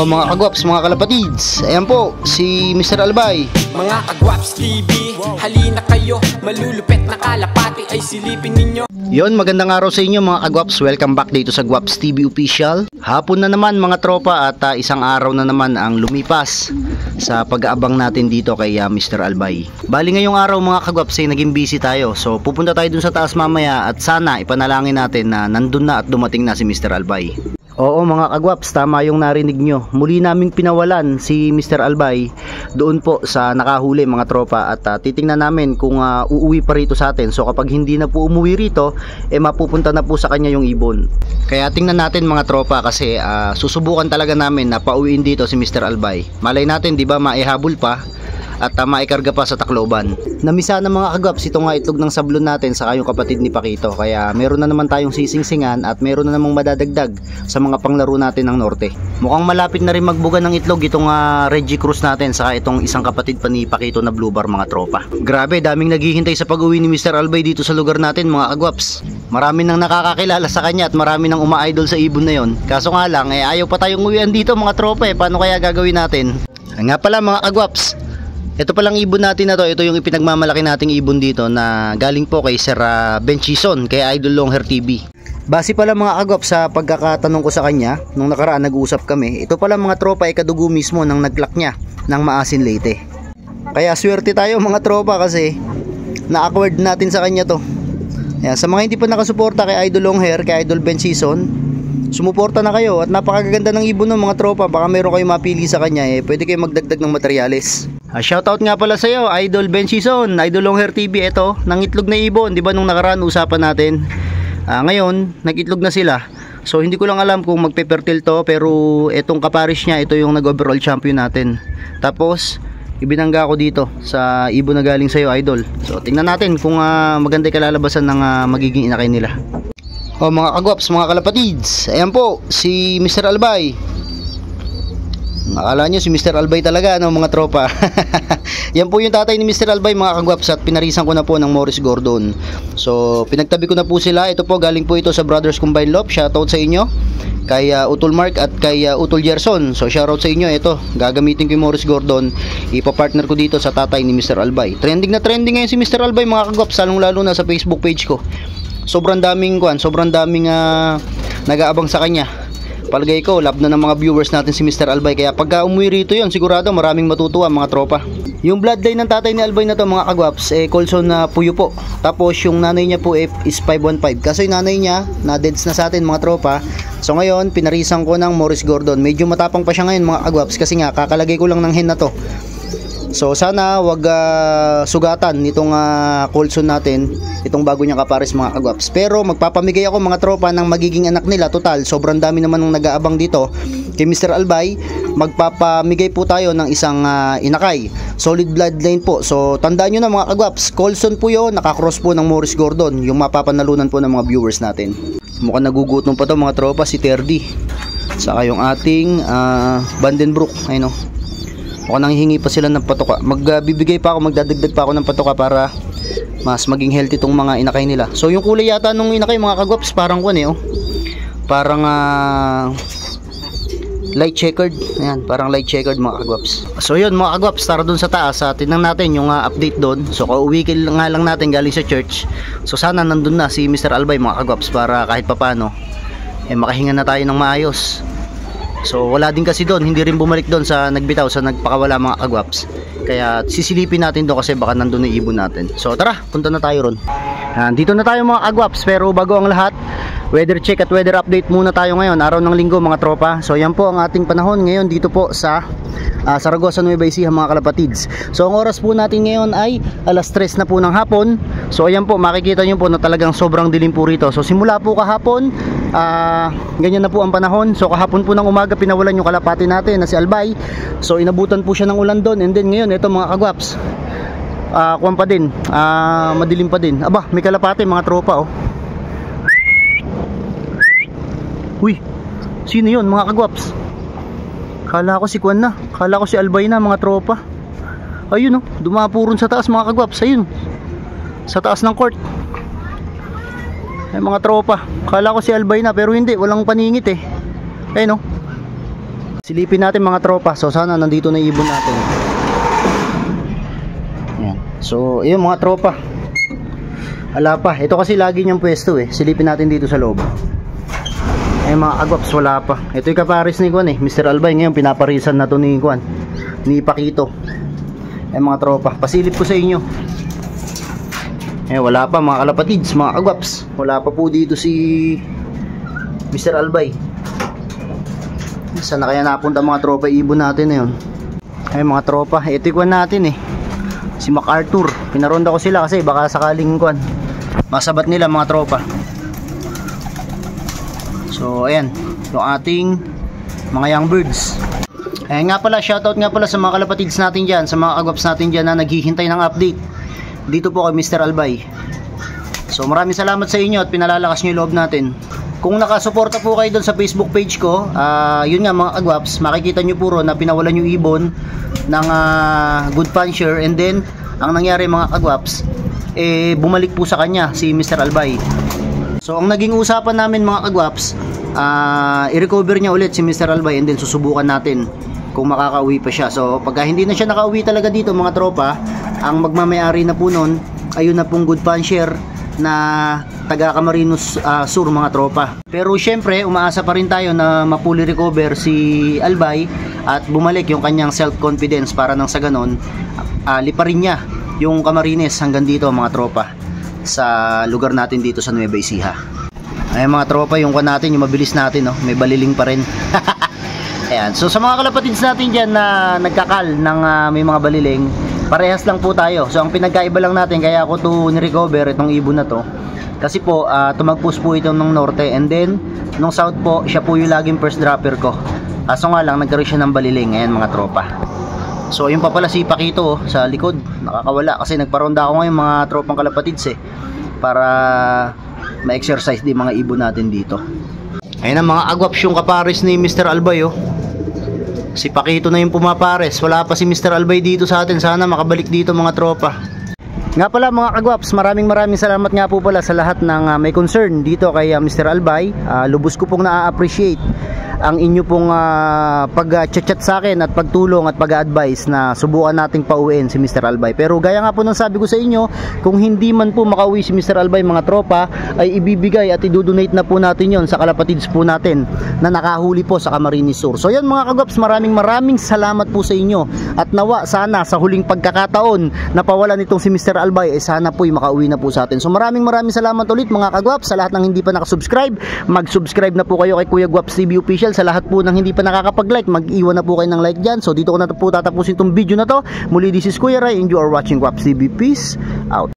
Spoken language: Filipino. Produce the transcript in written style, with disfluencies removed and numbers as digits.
O mga kagwaps, mga kalapatids, ayan po si Mr. Albay. Mga Kagwaps TV, halina kayo, malulupet na kalapati ay silipin ninyo. Yon, magandang araw sa inyo mga kagwaps. Welcome back dito sa Gwaps TV Official. Hapon na naman mga tropa at isang araw na naman ang lumipas sa pag-aabang natin dito kay Mr. Albay. Bali ngayong araw mga kagwaps ay naging busy tayo. So pupunta tayo dun sa taas mamaya at sana ipanalangin natin na nandun na at dumating na si Mr. Albay. Oo mga kagwaps, tama yung narinig nyo. Muli naming pinawalan si Mr. Albay doon po sa nakahuli mga tropa. At titingnan namin kung uuwi pa rito sa atin. So kapag hindi na po umuwi rito, mapupunta na po sa kanya yung ibon. Kaya tingnan natin mga tropa kasi susubukan talaga namin na pauwiin dito si Mr. Albay. Malay natin, di ba, maihabol pa at maikarga pa sa Tacloban. Namisa na mga kagwaps itong itlog ng sablon natin sa yung kapatid ni Pakito. Kaya meron na naman tayong sisingsingan at meron na namang madadagdag sa mga panglaro natin ng norte. Mukhang malapit na rin magbuga ng itlog itong Reggie Cruz natin saka itong isang kapatid pa ni Pakito na Blue Bar mga tropa. Grabe, daming naghihintay sa pag-uwi ni Mr. Albay dito sa lugar natin mga kagwaps. Marami nang nakakakilala sa kanya at marami nang uma-idol sa ibon na yon. Kaso nga lang, ayaw pa tayong uwian dito mga tropa. Paano kaya gagawin natin? Nga pala mga kagwaps, ito palang ibon natin na to, ito yung ipinagmamalaki nating ibon dito na galing po kay Sir Ben Chison, kay Idol Longhair TV. Base pala mga kagwaps sa pagkakatanong ko sa kanya, nung nakaraan nag-uusap kami, ito pala mga tropa ay kadugo mismo ng naglak niya ng Maasin Leyte. Kaya swerte tayo mga tropa kasi na-acquired natin sa kanya to. Ayan, sa mga hindi pa nakasuporta kay Idol Longhair, kay Idol Ben Chison, sumuporta na kayo at napakaganda ng ibon ng mga tropa. Baka meron kayo mapili sa kanya, pwede kayo magdagdag ng materyales. Shoutout nga pala sa iyo Idol Ben Chison, Idol Longhair TV. Ito, nang itlog na ibon, di ba nung nakaraan usapan natin. Ngayon, nag-itlog na sila. So hindi ko lang alam kung magpe-fertile to, pero etong kaparish niya, ito yung nag-overall champion natin. Tapos ibinangga ko dito sa ibon na galing sa iyo Idol. So tingnan natin kung maganda yung kalalabasan ng magiging inakay nila. O mga kagwaps, mga kalapatids, ayan po si Mr. Albay. Akala nyo si Mr. Albay talaga, no, mga tropa. Yan po yung tatay ni Mr. Albay mga kagwaps at pinarisan ko na po ng Morris Gordon. So pinagtabi ko na po sila. Ito po, galing po ito sa Brothers Combined Lop. Shoutout sa inyo kay Utol Mark at kay Utol Gerson. So shoutout sa inyo. Ito, gagamitin ko yung Morris Gordon. Ipapartner ko dito sa tatay ni Mr. Albay. Trending na trending ngayon si Mr. Albay mga kagwaps, lalong lalo na sa Facebook page ko. Sobrang daming nag-aabang sa kanya. Palagay ko, love na ng mga viewers natin si Mr. Albay. Kaya pagka umuwi rito yon, sigurado maraming matutuwa mga tropa. Yung bloodline ng tatay ni Albay na to mga kagwaps, Colson na Puyo po. Tapos yung nanay niya po is 515. Kasi yung nanay niya, na-deads na sa atin mga tropa. So ngayon, pinarisan ko ng Morris Gordon. Medyo matapang pa siya ngayon mga kagwaps kasi nga, kakalagay ko lang ng hen na to. So sana wag sugatan nitong Colson natin, itong bago niyang kapares mga kagwaps. Pero magpapamigay ako mga tropa ng magiging anak nila. Total, sobrang dami naman ng nag-aabang dito kay Mr. Albay. Magpapamigay po tayo ng isang inakay, solid bloodline po. So tandaan nyo na mga kagwaps, Colson po yun, nakakross po ng Morris Gordon, yung mapapanalunan po ng mga viewers natin. Mukhang nagugutom pa to mga tropa, si Terdy. Saka yung ating Vandenbroek, ayun o. Mukhang nanghihingi pa sila ng patoka. Magbibigay pa ako, magdadagdag pa ako ng patoka para mas maging healthy itong mga inakay nila. So yung kulay yata nung inakay mga kagwaps, parang parang light checkered. Ayan, parang light checkered mga kagwaps. So yun mga kagwaps, tara dun sa taas. Tingnan natin yung update doon. So kauwi nga lang natin galing sa church. So sana nandun na si Mr. Albay mga kagwaps para kahit papano makahinga na tayo ng maayos. So wala din kasi doon, hindi rin bumalik doon sa nagbitaw, sa nagpakawala mga kagwaps. Kaya sisilipin natin doon kasi baka nandun na ibon natin. So tara, punta na tayo ron. Dito na tayo mga kagwaps, pero bago ang lahat, weather check at weather update muna tayo ngayon, araw ng linggo mga tropa. So yan po ang ating panahon ngayon dito po sa Saragossa, Nueva Ecija mga kalapatids. So ang oras po natin ngayon ay alas 3 na po ng hapon. So ayan po, makikita nyo po na talagang sobrang dilim po rito. So simula po kahapon, ganyan na po ang panahon. So kahapon po ng umaga pinawalan yung kalapati natin na si Albay. So inabutan po siya ng ulan doon. And then ngayon ito mga kagwaps, kuwan pa din, madilim pa din. Aba, may kalapati mga tropa oh. Uy, sino yun mga kagwaps? Kala ko si Kwan na, kala ko si Albay na mga tropa. Ayun oh, dumapuron sa taas mga kagwaps. Ayun, sa taas ng court. Ay mga tropa, kala ko si Albay na pero hindi, walang paningit eh. Ayun oh. Silipin natin mga tropa. So sana nandito na ibon natin. Ayan. So ayun mga tropa. Wala pa. Ito kasi lagi niyang pwesto eh. Silipin natin dito sa loob. Ay mga agwaps, wala pa. Ito yung kaparis ni Kwan eh, Mr. Albay. Ngayon pinaparisan na to ni Kwan, ni Pakito. Ay mga tropa, pasilip ko sa inyo. Wala pa mga kalapatids, mga agwaps. Wala pa po dito si Mr. Albay. Saan na kaya napunta mga tropa ibon natin na yun? Ay mga tropa, ito yung Kwan natin eh, si MacArthur. Pinaronda ko sila kasi baka sakaling Kwan masabat nila mga tropa. So ayan, yung ating mga young birds. Ayan nga pala, shoutout nga pala sa mga kalapatids natin dyan, sa mga agwaps natin dyan na naghihintay ng update dito po kay Mr. Albay. So maraming salamat sa inyo at pinalalakas nyo yung loob natin. Kung nakasuporta po kayo doon sa Facebook page ko, yun nga mga agwaps, makikita nyo puro na pinawalan yung ibon ng good puncher. And then ang nangyari mga agwaps, bumalik po sa kanya si Mr. Albay. So ang naging usapan namin mga kagwaps, i-recover niya ulit si Mr. Albay and then susubukan natin kung makakauwi pa siya. So pagka hindi na siya nakauwi talaga dito mga tropa, ang magmamayari na po nun, ayun na pong good puncher na taga Camarines Sur mga tropa. Pero syempre umaasa pa rin tayo na mapuli recover si Albay at bumalik yung kanyang self-confidence para nang sa ganon, liparin niya yung Camarines hanggang dito mga tropa, sa lugar natin dito sa Nueva Ecija. Ay mga tropa, yung natin, yung mabilis natin, no? May baliling pa rin. Ayan. So sa mga kalapatids natin dyan na nagkakal ng may mga baliling, parehas lang po tayo. So ang pinagkaiba lang natin, kaya ako to ni-recover itong ibon na to, kasi po tumagpus po ito ng norte, and then nung south po, siya po yung laging first dropper ko. Kaso nga lang, nagkaroon siya ng baliling. Ayan mga tropa. So yun pa pala si Pakito sa likod, nakakawala kasi nagparonda ako ngayon mga tropang kalapatids para ma-exercise din mga ibon natin dito. Ayun ang mga agwaps yung kapares ni Mr. Albay si Pakito na yung pumapares. Wala pa si Mr. Albay dito sa atin, sana makabalik dito mga tropa. Nga pala mga kagwaps, maraming salamat nga po pala sa lahat ng may concern dito kay Mr. Albay. Lubos ko pong na-appreciate ang inyo pong pag-chat sa akin at pagtulong at pag-advise na subukan nating pauwiin si Mr. Albay. Pero gaya nga po ng sabi ko sa inyo, kung hindi man po makauwi si Mr. Albay mga tropa, ay ibibigay at idodonate na po natin yon sa kalapatids po natin na nakahuli po sa Camarines Sur. So yan mga kagwaps, maraming salamat po sa inyo at nawa sana sa huling pagkakataon na pawalan nitong si Mr. Albay ay sana po makauwi na po sa atin. So maraming salamat ulit mga kagwaps. Sa lahat ng hindi pa nakasubscribe, mag-subscribe na po kayo kay Kuya Gwaps TV Official. Sa lahat po ng hindi pa nakakapag-like, mag-iwan na po kayo ng like dyan. So dito ko na po tatapusin itong video na to. Muli, this is Kuya Ray and you are watching Gwaps TV. Peace out.